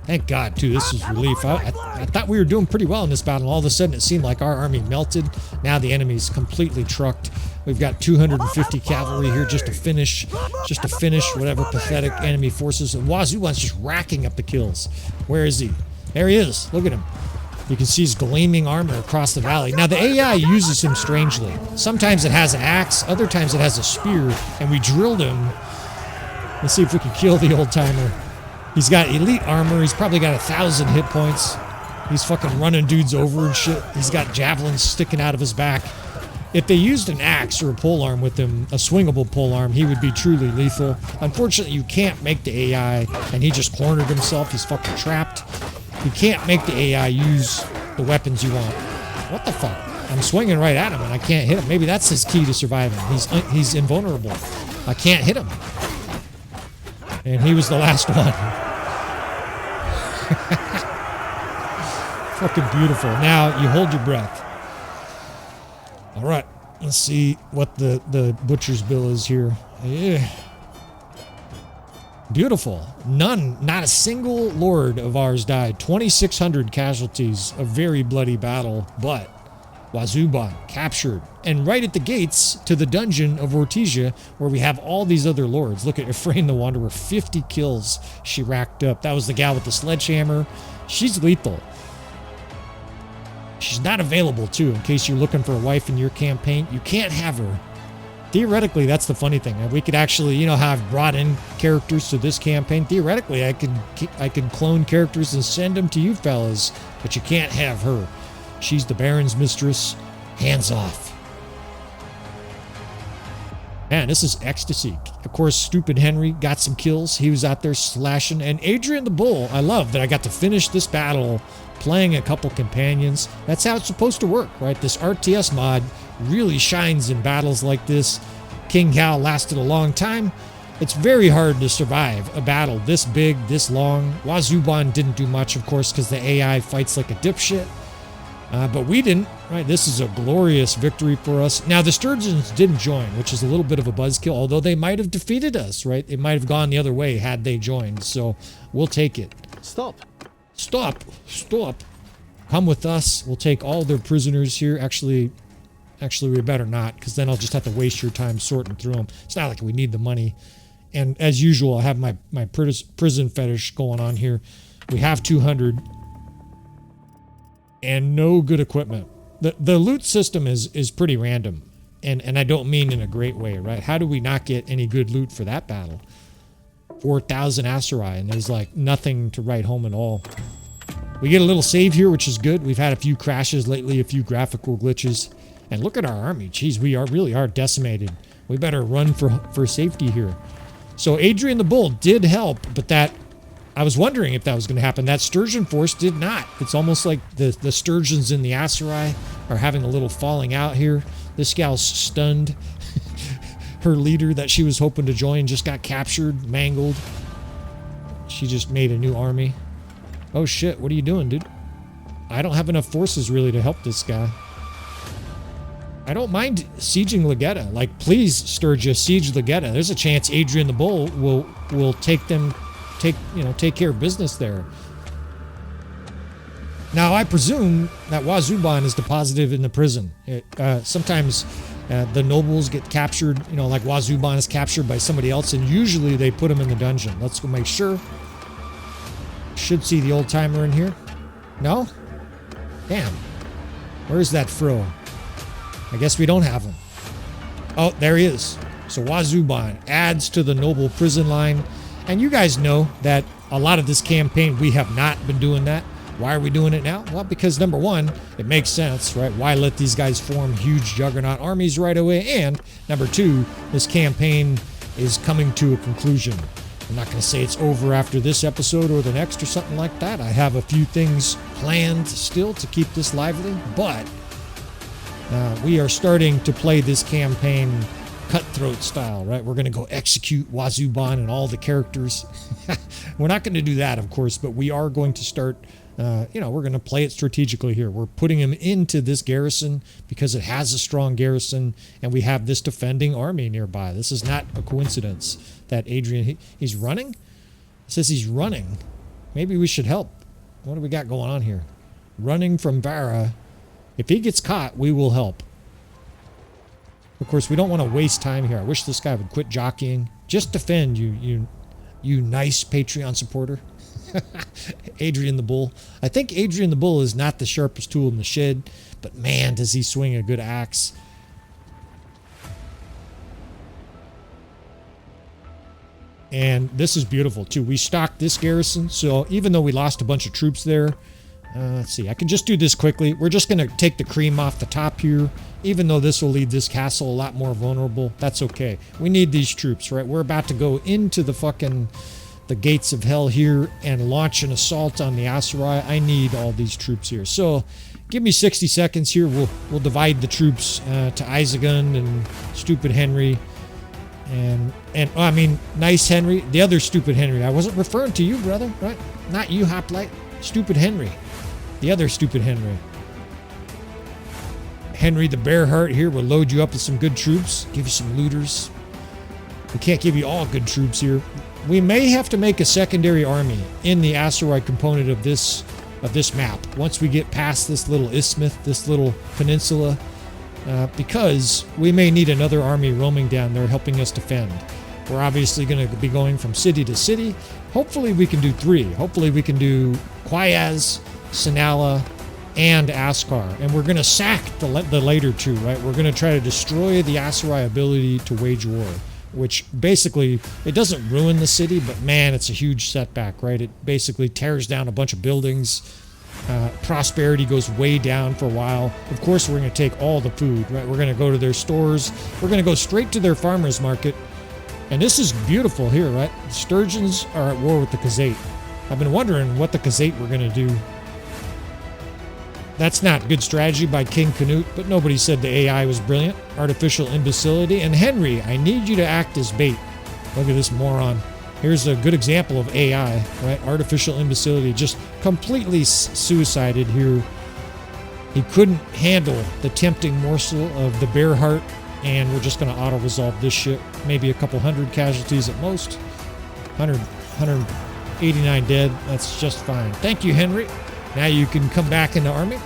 Thank God, too. This is relief. I thought we were doing pretty well in this battle. All of a sudden, it seemed like our army melted. Now the enemy's completely trucked. We've got 250 cavalry here just to finish whatever pathetic enemy forces. And Wazuban's just racking up the kills. Where is he? There he is. Look at him. You can see his gleaming armor across the valley. Now, the AI uses him strangely. Sometimes it has an axe, other times it has a spear, and we drilled him. Let's see if we can kill the old-timer. He's got elite armor. He's probably got 1,000 hit points. He's fucking running dudes over and shit. He's got javelins sticking out of his back. If they used an axe or a polearm with him, a swingable polearm, he would be truly lethal. Unfortunately, you can't make the AI, and he just cornered himself. He's fucking trapped. You can't make the AI use the weapons you want. What the fuck? I'm swinging right at him and I can't hit him. Maybe that's his key to surviving. He's invulnerable. I can't hit him. And he was the last one. Fucking beautiful. Now you hold your breath. All right. Let's see what the butcher's bill is here. Yeah. Beautiful. Not a single lord of ours died. 2,600 casualties. A very bloody battle, but Wazuban captured. And right at the gates to the dungeon of Ortesia, where we have all these other lords. Look at Ephraim the Wanderer. 50 kills she racked up. That was the gal with the sledgehammer. She's lethal. She's not available, too, in case you're looking for a wife in your campaign. You can't have her. Theoretically, that's the funny thing. We could actually, you know how I've brought in characters to this campaign? Theoretically, I could clone characters and send them to you fellas, but you can't have her. She's the Baron's mistress. Hands off. Man, this is ecstasy. Of course, stupid Henry got some kills. He was out there slashing. And Adrian the Bull, I love that I got to finish this battle playing a couple companions. That's how it's supposed to work, right? This RTS mod really shines in battles like this. King Cal lasted a long time. It's very hard to survive a battle this big, this long. Wazuban didn't do much, of course, because the AI fights like a dipshit. But we didn't, right? This is a glorious victory for us. Now, the Sturgians didn't join, which is a little bit of a buzzkill, although they might have defeated us, right? It might have gone the other way had they joined, so we'll take it. Stop. Stop. Stop. Come with us. We'll take all their prisoners here. Actually, we better not, because then I'll just have to waste your time sorting through them. It's not like we need the money. And as usual, I have my prison fetish going on here. We have 200 and no good equipment. The loot system is pretty random, and I don't mean in a great way, right? How do we not get any good loot for that battle? 4,000 Aserai, and there's like nothing to write home at all. We get a little save here, which is good. We've had a few crashes lately, a few graphical glitches. And look at our army. Jeez, we really are decimated. We better run for safety here. So Adrian the Bull did help, but I was wondering if that was going to happen. That Sturgian force did not. It's almost like the Sturgians in the Aserai are having a little falling out here. This gal's stunned. Her leader that she was hoping to join just got captured, mangled. She just made a new army. Oh shit, what are you doing, dude? I don't have enough forces really to help this guy. I don't mind sieging Legetta. Like, please, Sturgia, siege Legetta. There's a chance Adrian the Bull will take care of business there. Now, I presume that Wazuban is deposited in the prison. Sometimes the nobles get captured, like Wazuban is captured by somebody else, and usually they put him in the dungeon. Let's go make sure. Should see the old timer in here. No? Damn. Where's that fro? I guess we don't have him. Oh, there he is. So Wazuban adds to the noble prison line. And you guys know that a lot of this campaign, we have not been doing that. Why are we doing it now? Well, because number one, it makes sense, right? Why let these guys form huge juggernaut armies right away? And number two, this campaign is coming to a conclusion. I'm not going to say it's over after this episode or the next or something like that. I have a few things planned still to keep this lively, but we are starting to play this campaign cutthroat style, right? We're going to go execute Wazuban and all the characters. We're not going to do that, of course, but we are going to start, we're going to play it strategically here. We're putting him into this garrison because it has a strong garrison, and we have this defending army nearby. This is not a coincidence that Adrian, he's running? It says he's running. Maybe we should help. What do we got going on here? Running from Vara. If he gets caught, we will help. Of course, we don't want to waste time here. I wish this guy would quit jockeying. Just defend, you nice Patreon supporter. Adrian the Bull. I think Adrian the Bull is not the sharpest tool in the shed, but man, does he swing a good axe. And this is beautiful, too. We stocked this garrison, so even though we lost a bunch of troops there, let's see, I can just do this quickly. We're just going to take the cream off the top here. Even though this will leave this castle a lot more vulnerable, that's okay. We need these troops, right? We're about to go into the gates of hell here and launch an assault on the Aserai. I need all these troops here. So give me 60 seconds here. We'll divide the troops to Isagun and Stupid Henry. Nice Henry. The other Stupid Henry. I wasn't referring to you, brother, right? Not you, Hoplite. Stupid Henry. The other Stupid Henry. Henry the Bearheart here will load you up with some good troops. Give you some looters. We can't give you all good troops here. We may have to make a secondary army in the Aserai component of this map once we get past this little isthmus, this little peninsula, because we may need another army roaming down there helping us defend. We're obviously going to be going from city to city. Hopefully we can do 3. Hopefully we can do Quayaz, Sinala, and Askar. And we're going to sack the later 2, right? We're going to try to destroy the Aserai ability to wage war, which basically, it doesn't ruin the city, but man, it's a huge setback, right? It basically tears down a bunch of buildings. Prosperity goes way down for a while. Of course, we're going to take all the food, right? We're going to go to their stores. We're going to go straight to their farmers market. And this is beautiful here, right? The Sturgians are at war with the Khazate. I've been wondering what the Khazate were going to do. That's not good strategy by King Canute, but nobody said the AI was brilliant. Artificial imbecility. And Henry, I need you to act as bait. Look at this moron. Here's a good example of AI, right? Artificial imbecility. Just completely suicided here. He couldn't handle the tempting morsel of the Bearheart, and we're just going to auto-resolve this shit. Maybe a couple hundred casualties at most. 189 dead. That's just fine. Thank you, Henry. Now you can come back in the army.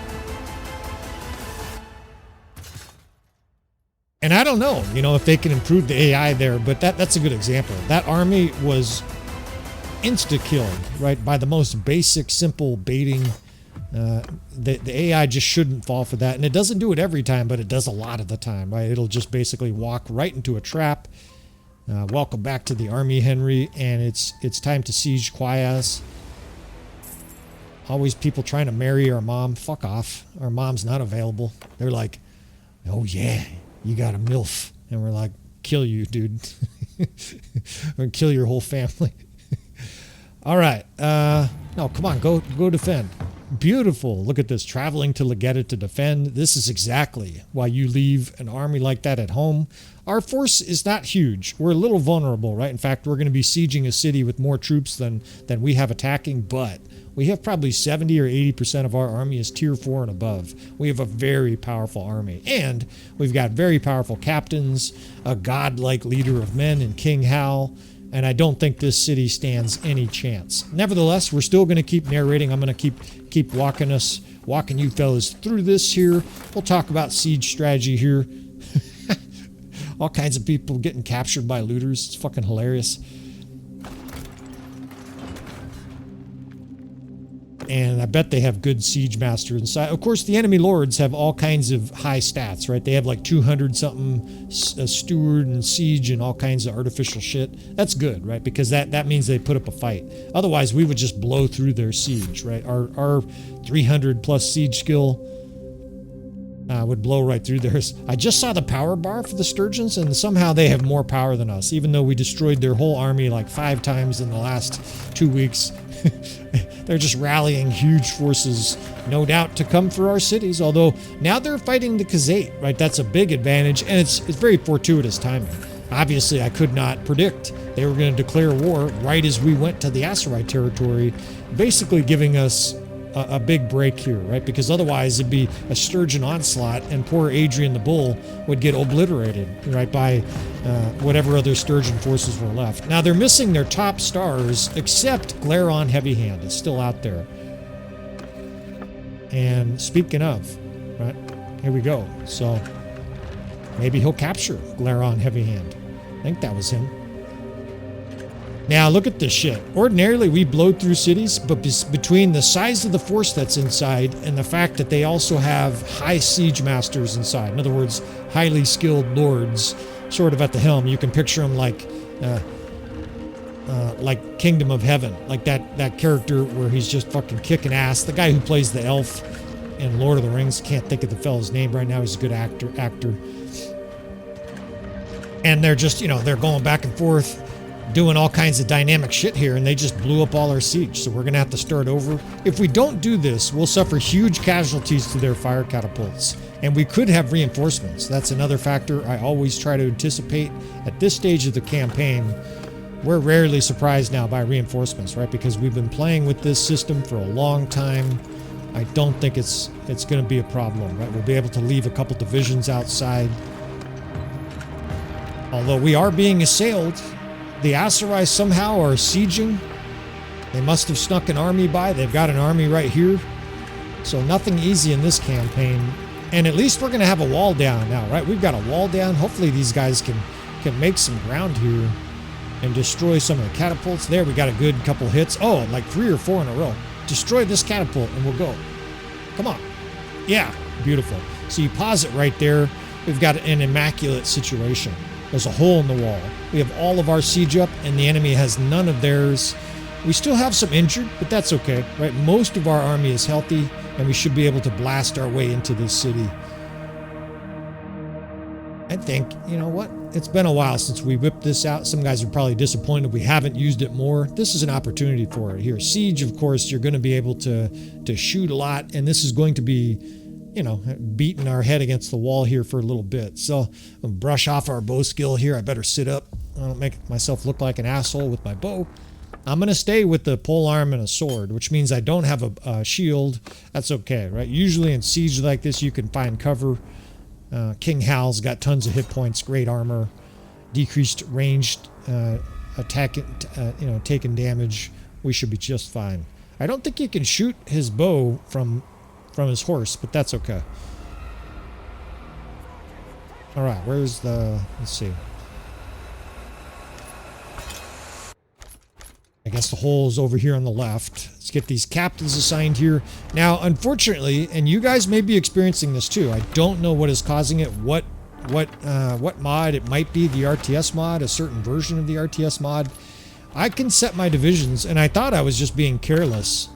And I don't know, if they can improve the AI there, but that's a good example. That army was insta-killed, right, by the most basic, simple baiting. The AI just shouldn't fall for that. And it doesn't do it every time, but it does a lot of the time, right? It'll just basically walk right into a trap. Welcome back to the army, Henry, and it's time to siege Quayaz. Always people trying to marry our mom. Fuck off. Our mom's not available. They're like, oh yeah, you got a MILF. And we're like, kill you, dude. Or kill your whole family. All right. No, come on, go defend. Beautiful. Look at this. Traveling to Legetta to defend. This is exactly why you leave an army like that at home. Our force is not huge. We're a little vulnerable, right? In fact, we're going to be sieging a city with more troops than we have attacking, but we have probably 70 or 80% of our army is tier 4 and above. We have a very powerful army, and we've got very powerful captains, a godlike leader of men in King Hal, and I don't think this city stands any chance. Nevertheless, we're still going to keep narrating. I'm going to keep walking you fellas through this here. We'll talk about siege strategy here. All kinds of people getting captured by looters. It's fucking hilarious. And I bet they have good siege masters inside. Of course, the enemy lords have all kinds of high stats, right? They have like 200 something steward and siege and all kinds of artificial shit. That's good, right? Because that means they put up a fight. Otherwise, we would just blow through their siege, right? Our 300 plus siege skill would blow right through theirs. I just saw the power bar for the Sturgians, and somehow they have more power than us, even though we destroyed their whole army like 5 times in the last 2 weeks. They're just rallying huge forces, no doubt, to come for our cities, although now they're fighting the Khazate, right? That's a big advantage, and it's very fortuitous timing. Obviously, I could not predict they were going to declare war right as we went to the Aserai territory, basically giving us a big break here, right? Because otherwise it'd be a Sturgian onslaught and poor Adrian the Bull would get obliterated, right, by whatever other Sturgian forces were left. Now they're missing their top stars, except Glaron Heavy Hand is still out there. And speaking of, right, here we go. So maybe he'll capture Glaron Heavy Hand. I think that was him. Now, look at this shit. Ordinarily, we blow through cities, but between the size of the force that's inside and the fact that they also have high siege masters inside, in other words, highly skilled lords, sort of at the helm, you can picture them like Kingdom of Heaven, like that character where he's just fucking kicking ass. The guy who plays the elf in Lord of the Rings, can't think of the fellow's name right now. He's a good actor. And they're just, they're going back and forth, doing all kinds of dynamic shit here, and they just blew up all our siege, so we're gonna have to start over. If we don't do this, we'll suffer huge casualties to their fire catapults, and we could have reinforcements. That's another factor I always try to anticipate at this stage of the campaign. We're rarely surprised now by reinforcements, right? Because we've been playing with this system for a long time. I don't think it's gonna be a problem, right? We'll be able to leave a couple divisions outside. Although we are being assailed, the Aserai somehow are sieging. They must have snuck an army by. They've got an army right here. So nothing easy in this campaign. And at least we're going to have a wall down now, right? We've got a wall down. Hopefully these guys can make some ground here and destroy some of the catapults. There, we got a good couple hits. Oh, like 3 or 4 in a row. Destroy this catapult and we'll go. Come on. Yeah, beautiful. So you pause it right there. We've got an immaculate situation. There's a hole in the wall. We have all of our siege up, and the enemy has none of theirs. We still have some injured, but that's okay, right? Most of our army is healthy, and we should be able to blast our way into this city. I think, you know what? It's been a while since we whipped this out. Some guys are probably disappointed we haven't used it more. This is an opportunity for it here. Siege, of course, you're going to be able to shoot a lot, and this is going to be, beating our head against the wall here for a little bit. So I'll brush off our bow skill here. I better sit up. I don't make myself look like an asshole with my bow. I'm going to stay with the pole arm and a sword, which means I don't have a shield. That's okay, right? Usually in siege like this, you can find cover. King Hal's got tons of hit points, great armor, decreased ranged attack, taking damage. We should be just fine. I don't think you can shoot his bow from his horse, but that's okay. All right, where's the, let's see. I guess the hole is over here on the left. Let's get these captains assigned here. Now, unfortunately, and you guys may be experiencing this too, I don't know what is causing it, what mod it might be, the RTS mod, a certain version of the RTS mod. I can set my divisions, and I thought I was just being careless.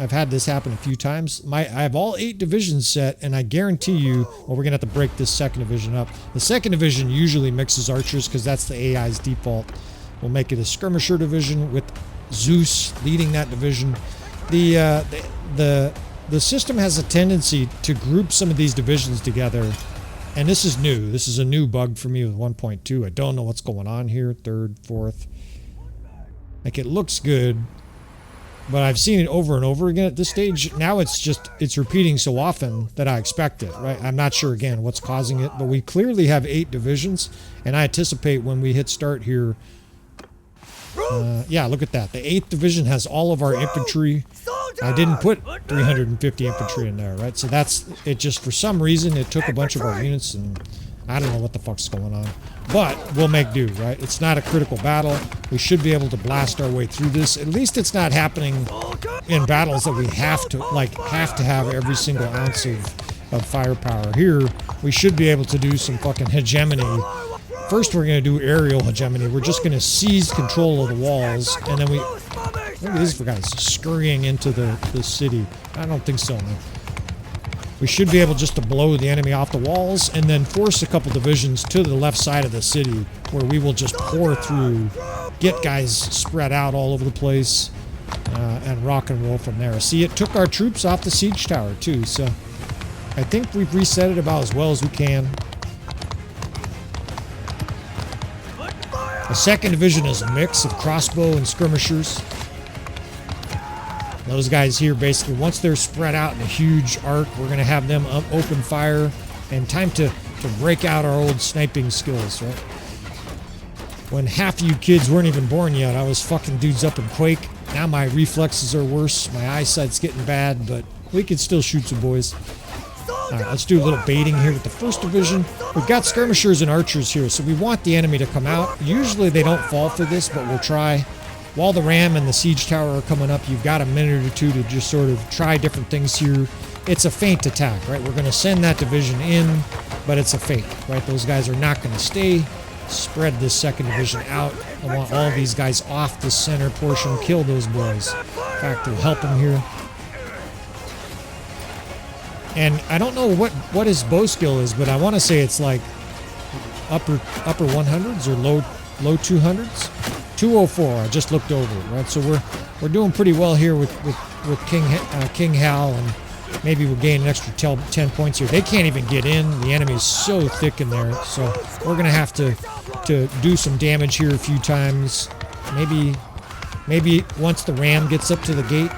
I've had this happen a few times. I have all 8 divisions set, and I guarantee you, well, we're gonna have to break this second division up. The second division usually mixes archers because that's the AI's default. We'll make it a skirmisher division with Zeus leading that division. The system has a tendency to group some of these divisions together, and this is new. This is a new bug for me with 1.2. I don't know what's going on here. 3rd, 4th. Like, it looks good, but I've seen it over and over again at this stage. Now it's repeating so often that I expect it, right? I'm not sure, again, what's causing it, but we clearly have 8 divisions, and I anticipate when we hit start here, yeah, look at that. The 8th division has all of our infantry. I didn't put 350 infantry in there, right? So that's it. Just for some reason, it took a bunch of our units, and I don't know what the fuck's going on. But we'll make do, right? It's not a critical battle. We should be able to blast our way through this. At least it's not happening in battles that we have to have every single ounce of firepower. Here, we should be able to do some fucking hegemony. First, we're going to do aerial hegemony. We're just going to seize control of the walls, and then look at these guys scurrying into the city. I don't think so, man. We should be able just to blow the enemy off the walls and then force a couple divisions to the left side of the city where we will just pour through, get guys spread out all over the place, and rock and roll from there. See, it took our troops off the siege tower too, so I think we've reset it about as well as we can. The second division is a mix of crossbow and skirmishers. Those guys here, basically, once they're spread out in a huge arc, we're going to have them open fire, and time to break out our old sniping skills, right? When half of you kids weren't even born yet, I was fucking dudes up in Quake. Now my reflexes are worse, my eyesight's getting bad, but we can still shoot some boys. Alright, let's do a little baiting here with the first division. We've got skirmishers and archers here, so we want the enemy to come out. Usually they don't fall for this, but we'll try. While the ram and the siege tower are coming up, you've got a minute or two to just sort of try different things here. It's a feint attack, right? We're going to send that division in, but it's a feint, right? Those guys are not going to stay. Spread this second division out. I want all of these guys off the center portion. Kill those boys. In fact, we'll help them here. And I don't know what his bow skill is, but I want to say it's like upper 100s or low 200s. 204. I just looked over it, right? So we're doing pretty well here with King Hal, and maybe we'll gain an extra 10 points here. They can't even get in. The enemy's so thick in there, so we're gonna have to do some damage here a few times. Maybe once the ram gets up to the gate,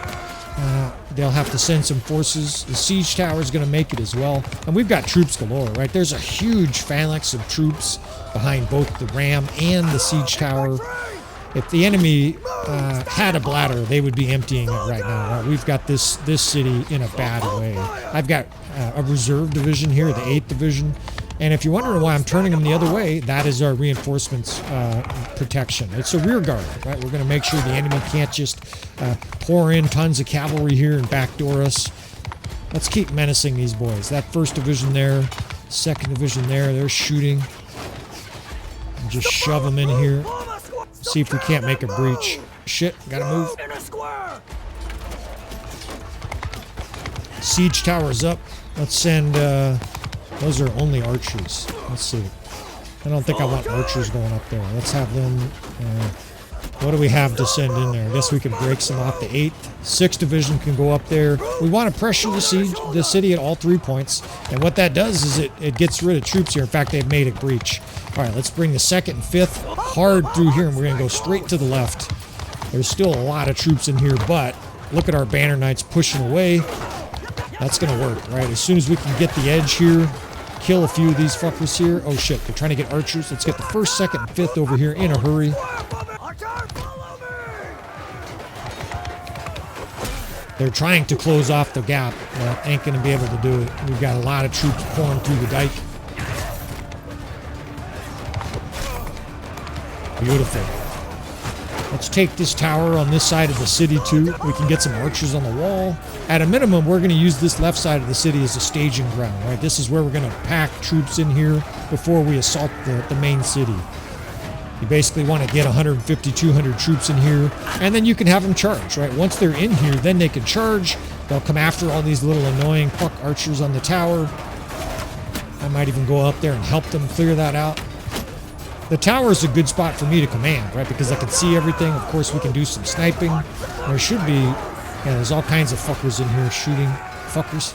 they'll have to send some forces. The siege tower is going to make it as well. And we've got troops galore, right? There's a huge phalanx of troops behind both the ram and the siege tower. If the enemy had a bladder, they would be emptying it right now. Right? We've got this city in a bad way. I've got a reserve division here, the 8th division. And if you're wondering why I'm turning them the other way, that is our reinforcements protection. It's a rear guard, right? We're going to make sure the enemy can't just pour in tons of cavalry here and backdoor us. Let's keep menacing these boys. That first division there, second division there, they're shooting. And just shove them in here. See if we can't make a breach. Shit, gotta move. Siege tower's up. Let's send... those are only archers. Let's see. I don't think I want archers going up there. Let's have them... what do we have to send in there? I guess we can break some off. The 8th. 6th division can go up there. We want to pressure the city at all 3 points. And what that does is it gets rid of troops here. In fact, they've made a breach. All right, let's bring the 2nd and 5th hard through here, and we're going to go straight to the left. There's still a lot of troops in here, but look at our banner knights pushing away. That's going to work, right? As soon as we can get the edge here, kill a few of these fuckers here. Oh shit, they're trying to get archers. Let's get the 1st, 2nd, and 5th over here in a hurry. They're trying to close off the gap, but ain't going to be able to do it. We've got a lot of troops pouring through the dike. Beautiful. Let's take this tower on this side of the city too. We can get some archers on the wall. At a minimum, we're going to use this left side of the city as a staging ground, right? This is where we're going to pack troops in here before we assault the main city. You basically want to get 150, 200 troops in here, and then you can have them charge, right? Once they're in here, then they can charge. They'll come after all these little annoying fuck archers on the tower. I might even go up there and help them clear that out. The tower is a good spot for me to command, right? Because I can see everything. Of course, we can do some sniping. There should be, yeah, there's all kinds of fuckers in here shooting. Fuckers.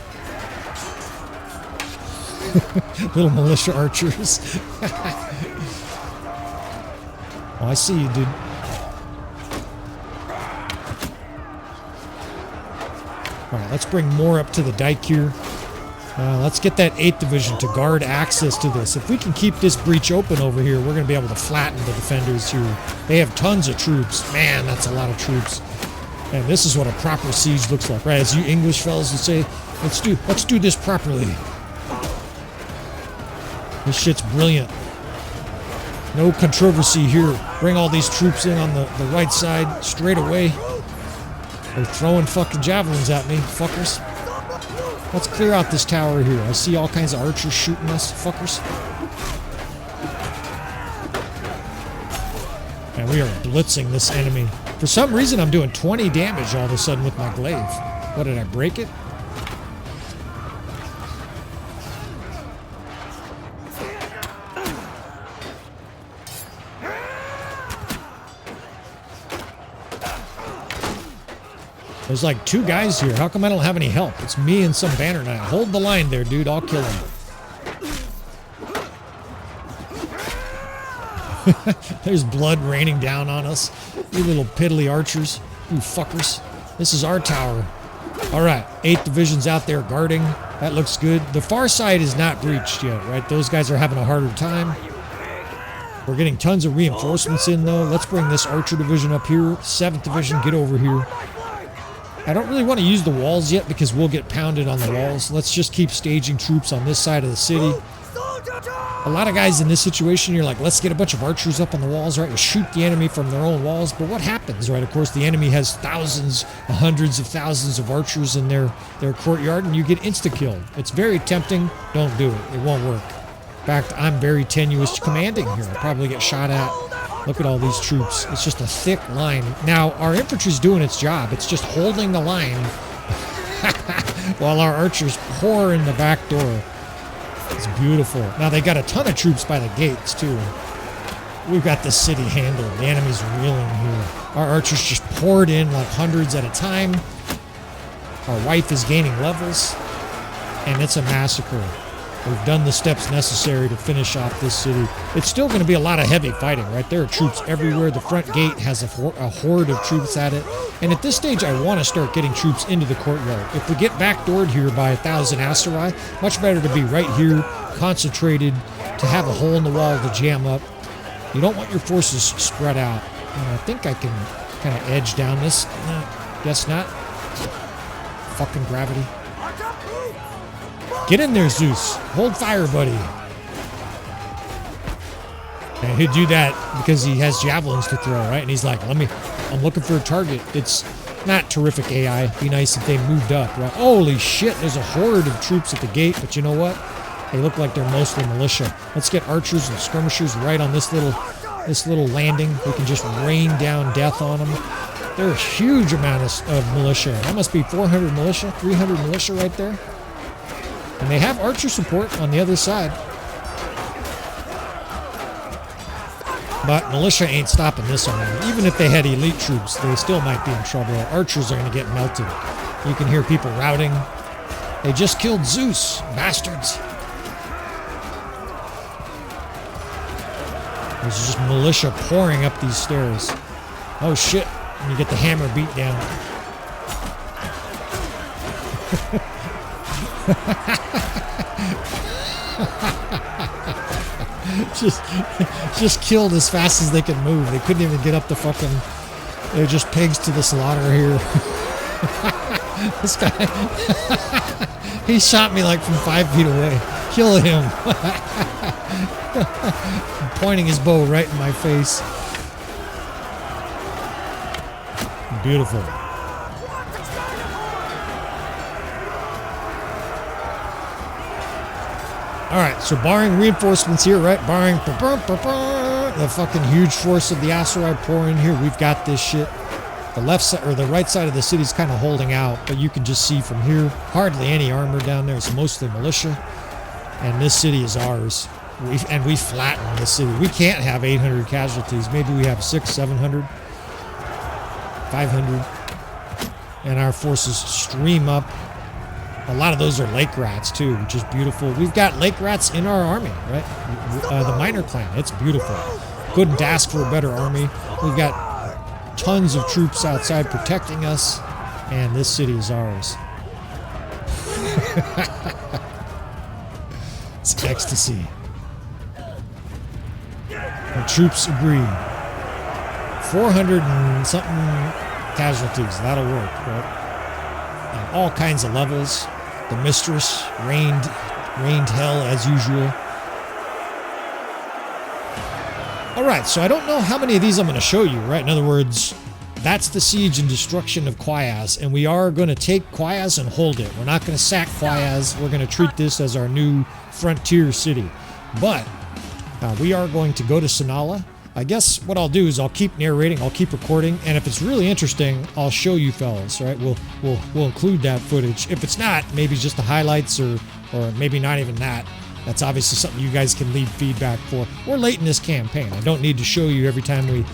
Little militia archers. Oh, I see you, dude. Alright, let's bring more up to the dike here. Let's get that 8th Division to guard access to this. If we can keep this breach open over here, we're going to be able to flatten the defenders here. They have tons of troops. Man, that's a lot of troops. And this is what a proper siege looks like, right? As you English fellas would say, let's do this properly. This shit's brilliant. No controversy here. Bring all these troops in on the right side straight away. They're throwing fucking javelins at me, fuckers. Let's clear out this tower here. I see all kinds of archers shooting us, fuckers. And we are blitzing this enemy. For some reason, I'm doing 20 damage all of a sudden with my glaive. What, did I break it? There's like 2 guys here. How come I don't have any help? It's me and some banner knight. Hold the line there, dude. I'll kill him. There's blood raining down on us. You little piddly archers. You fuckers. This is our tower. Alright, 8th Division's out there guarding. That looks good. The far side is not breached yet, right? Those guys are having a harder time. We're getting tons of reinforcements in, though. Let's bring this archer division up here. 7th Division, get over here. I don't really want to use the walls yet because we'll get pounded on the walls. Let's just keep staging troops on this side of the city. A lot of guys in this situation, you're like, let's get a bunch of archers up on the walls, right? And shoot the enemy from their own walls. But what happens, right? Of course, the enemy has thousands, hundreds of thousands of archers in their courtyard, and you get insta-killed. It's very tempting. Don't do it. It won't work. In fact, I'm very tenuous commanding here. I'll probably get shot at. Look at all these troops. It's just a thick line. Now, our infantry's doing its job. It's just holding the line while our archers pour in the back door. It's beautiful. Now, they got a ton of troops by the gates, too. We've got the city handled. The enemy's reeling here. Our archers just poured in like hundreds at a time. Our wife is gaining levels. And it's a massacre. We've done the steps necessary to finish off this city. It's still going to be a lot of heavy fighting, right? There are troops everywhere. The front gate has a horde of troops at it. And at this stage, I want to start getting troops into the courtyard. If we get backdoored here by 1,000 Aserai, much better to be right here, concentrated, to have a hole in the wall to jam up. You don't want your forces spread out. And I think I can kind of edge down this. Guess not. Fucking gravity. Get in there, Zeus. Hold fire, buddy. And he'd do that because he has javelins to throw, right? And he's like, I'm looking for a target. It's not terrific AI. It'd be nice if they moved up, right? Holy shit, there's a horde of troops at the gate, but you know what? They look like they're mostly militia. Let's get archers and skirmishers right on this little landing. We can just rain down death on them. There are a huge amount of militia. That must be 400 militia, 300 militia right there. And they have archer support on the other side. But militia ain't stopping this army. Even if they had elite troops, they still might be in trouble. Archers are going to get melted. You can hear people routing. They just killed Zeus, bastards. There's just militia pouring up these stairs. Oh shit, and you get the hammer beat down. just killed as fast as they could move. They couldn't even get up the fucking... They're just pigs to the slaughter here. This guy... He shot me like from 5 feet away. Kill him. Pointing his bow right in my face. Beautiful. All right, so barring reinforcements here, right? Barring the fucking huge force of the Aserai pour in here, we've got this shit. The left side or the right side of the city's kind of holding out, but you can just see from here, hardly any armor down there. It's mostly militia, and this city is ours. We flattened the city. We can't have 800 casualties. Maybe we have 600, 700, 500, and our forces stream up. A lot of those are lake rats too, which is beautiful. We've got lake rats in our army, right? The Minor Clan, it's beautiful. Couldn't ask for a better army. We've got tons of troops outside protecting us, and this city is ours. It's ecstasy. The troops agree. 400 and something casualties, that'll work, right? And all kinds of levels. The mistress rained hell as usual. All right, so I don't know how many of these I'm going to show you, right? In other words, that's the siege and destruction of Quayaz, and we are going to take Quayaz and hold it. We're not going to sack Quayaz. We're going to treat this as our new frontier city. But we are going to go to Sinala. I guess what I'll do is I'll keep narrating, I'll keep recording, and if it's really interesting, I'll show you fellas, right? We'll include that footage. If it's not, maybe just the highlights or maybe not even that. That's obviously something you guys can leave feedback for. We're late in this campaign. I don't need to show you every time we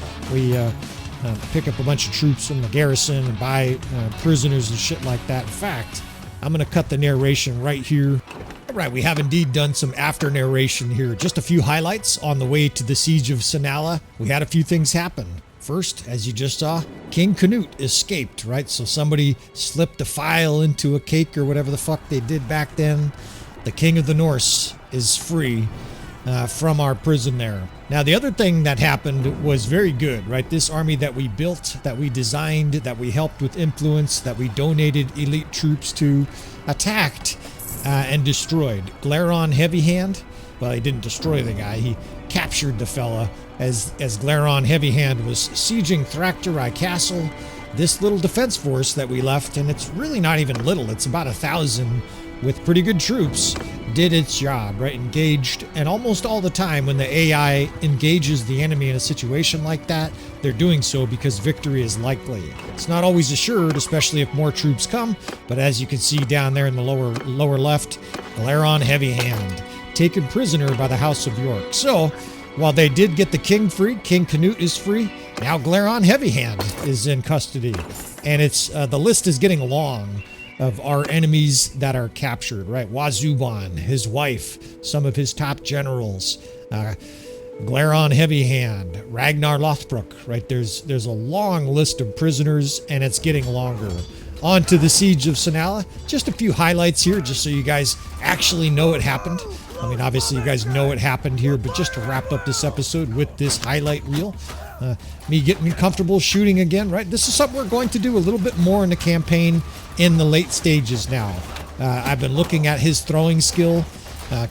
pick up a bunch of troops from the garrison and buy prisoners and shit like that. In fact, I'm going to cut the narration right here. All right, we have indeed done some after narration here. Just a few highlights on the way to the siege of Sinala. We had a few things happen. First, as you just saw, King Canute escaped, right? So somebody slipped a file into a cake or whatever the fuck they did back then. The King of the Norse is free from our prison there. Now, the other thing that happened was very good, right? This army that we built, that we designed, that we helped with influence, that we donated elite troops to, attacked and destroyed Glaron Heavy Hand. Well, he didn't destroy the guy. He captured the fella as Glaron Heavy Hand was sieging Thraktarai Castle. This little defense force that we left, and it's really not even little. It's about 1,000 with pretty good troops, did its job, right? Engaged, and almost all the time when the AI engages the enemy in a situation like that, they're doing so because victory is likely. It's not always assured, especially if more troops come, but as you can see down there in the lower left, Glaron Heavy Hand, taken prisoner by the House of York. So, while they did get the king free, King Canute is free, now Glaron Heavy Hand is in custody. And it's the list is getting long of our enemies that are captured, right? Wazuban, his wife, some of his top generals, Glaron Heavy Hand, Ragnar Lothbrok, right? There's a long list of prisoners, and it's getting longer. On to the siege of Sinala. Just a few highlights here, just so you guys actually know it happened. I mean, obviously you guys know it happened here, but just to wrap up this episode with this highlight reel, me getting comfortable shooting again, right? This is something we're going to do a little bit more in the campaign in the late stages now. I've been looking at his throwing skill.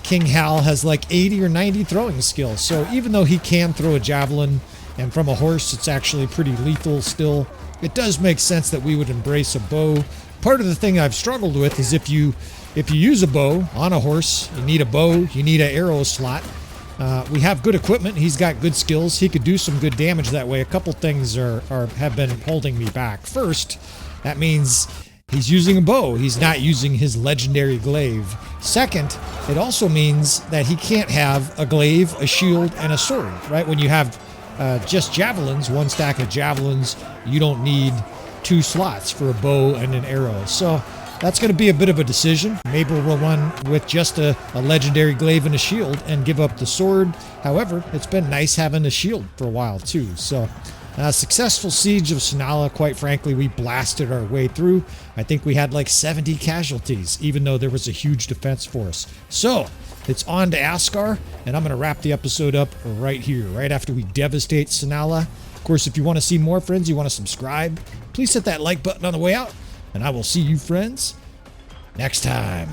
King Hal has like 80 or 90 throwing skills. So even though he can throw a javelin, and from a horse it's actually pretty lethal still, it does make sense that we would embrace a bow. Part of the thing I've struggled with is if you use a bow on a horse, you need a bow, you need an arrow slot. We have good equipment. He's got good skills. He could do some good damage that way. A couple things have been holding me back. First, that means he's using a bow. He's not using his legendary glaive. Second, it also means that he can't have a glaive, a shield, and a sword, right? When you have just javelins, one stack of javelins, you don't need 2 slots for a bow and an arrow. So that's going to be a bit of a decision. Maybe we'll run with just a legendary glaive and a shield and give up the sword. However, it's been nice having a shield for a while too. So, successful siege of Sinala. Quite frankly, we blasted our way through. I think we had like 70 casualties, even though there was a huge defense force. So, it's on to Askar, and I'm going to wrap the episode up right here, right after we devastate Sinala. Of course, if you want to see more, friends, you want to subscribe, please hit that like button on the way out. And I will see you friends next time.